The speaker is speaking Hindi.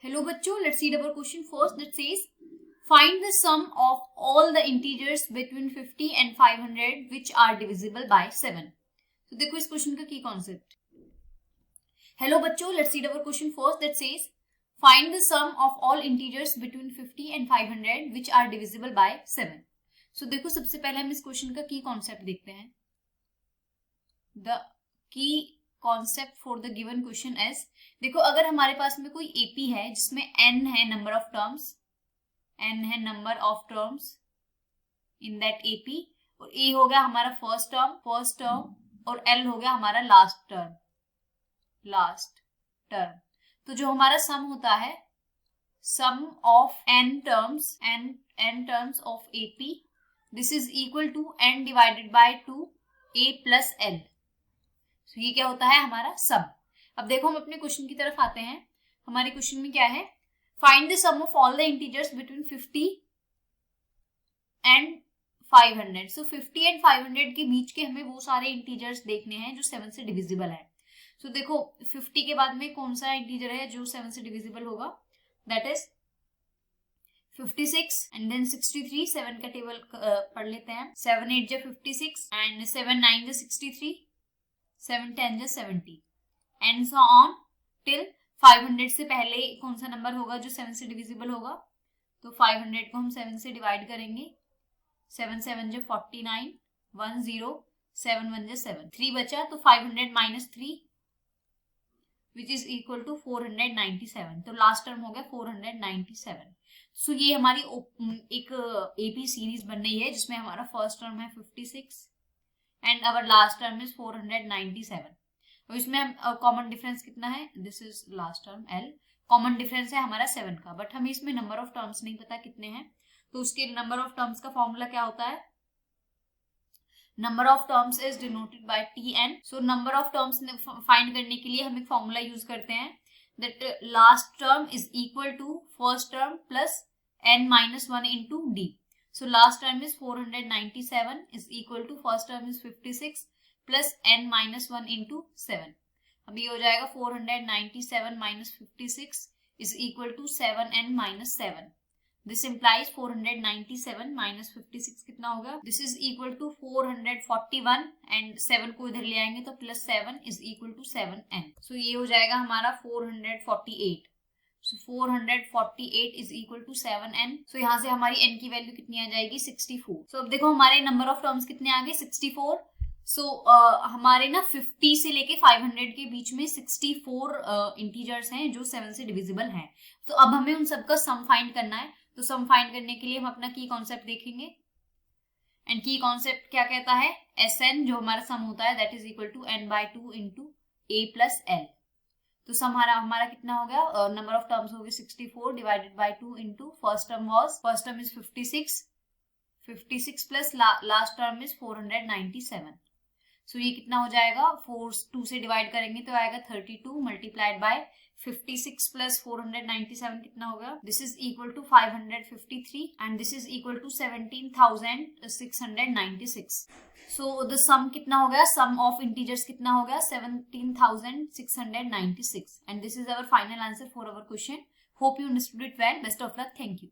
Hello बच्चों, let's read our question first that says find the sum of all the integers between 50 and 500 which are divisible by 7. तो देखो इस क्वेश्चन का की कॉन्सेप्ट. हेलो बच्चों, let's read our question first that says find the sum of all integers between 50 and 500 which are divisible by 7. So देखो सबसे पहले हम इस क्वेश्चन का की कॉन्सेप्ट देखते हैं. The key concept for the given question is, देखो अगर हमारे पास में कोई एपी है जिसमें n है number of terms in that AP, और ए हो गया हमारा फर्स्ट टर्म और एल हो गया हमारा लास्ट टर्म. तो जो हमारा सम होता है, sum of n terms of AP, this is equal to n divided by 2 a plus l. तो ये क्या होता है हमारा सम. अब देखो हम अपने क्वेश्चन की तरफ आते हैं. हमारे क्वेश्चन में क्या है, find the sum of all the integers between 50 and 500. So 50 and 500 के बीच के हमें वो सारे इंटीजर्स देखने हैं जो 7 से डिविजिबल है. सो देखो 50 के बाद में कौन सा इंटीजर है जो 7 से डिविजिबल होगा, दैट इज 56 एंड देन 63. 7 का टेबल पढ़ लेते हैं. 7 8 जा 56 एंड 7 9 जा 63, 7 10 जा 70 एंड सो ऑन टिल 500 से पहले कौन सा नंबर होगा जो 7 से डिविजिबल होगा. तो 500 को हम 7 से डिवाइड करेंगे. 7 7 जा 49, 1 0, 7 1 जा 7, 3 बचा. तो 500 minus 3 which is equal to 497. तो लास्ट टर्म हो गया 497. सो ये हमारी एक एपी सीरीज बन रही है जिसमें हमारा फर्स्ट टर्म है 56 and our last term is 497. और इसमें हम कॉमन डिफरेंस कितना है, this is last term L. Common difference है हमारा 7 का, बट हमें इसमें नंबर ऑफ टर्म्स नहीं पता कितने हैं. तो उसके नंबर ऑफ टर्म्स का फॉर्मूला क्या होता है, number of terms is denoted by Tn. So number of terms find करने के लिए हम एक फॉर्मूला यूज करते हैं, that last term is equal to first term plus n minus 1 into D. So last term is 497 is equal to first term is 56 plus n minus 1 into 7. अब ये हो जाएगा 497 minus 56 is equal to 7n minus 7. This implies 497 minus 56 कितना होगा, this is equal to 441 and 7 को इधर ले आएंगे तो plus 7 is equal to 7n. So ये हो जाएगा हमारा 448. So 448 is equal to 7n. So यहाँ से हमारी n की वैल्यू कितनी आ जाएगी, 64. So अब देखो हमारे नंबर ऑफ टर्म्स कितने आ गए, 64. So हमारे ना 50 से लेके 500 के बीच में 64 इंटीजर्स हैं जो 7 से डिविजिबल हैं. तो अब हमें उन सबका सम फाइंड करना है. तो सम फाइंड करने के लिए हम अपना की कॉन्सेप्ट देखेंगे. एंड की कॉन्सेप्ट क्या कहता है, Sn जो हमारा सम होता है that is equal to n by 2 into a plus l. तो सम हमारा कितना हो गया, नंबर ऑफ टर्म्स हो गए 64 divided by 2 into first term is 56 plus last term is 497. सो ये कितना हो जाएगा, 2 से डिवाइड करेंगे तो आएगा 32 मल्टीप्लाइड बाय 56 प्लस 497 कितना होगा, this is equal to 553 and this is equal to 17,696. So the sum कितना हो गया, सम ऑफ इंटीजर्स कितना हो गया, 17,696 and this is our final answer for our question. Hope you understood it well. Best of luck. Thank you.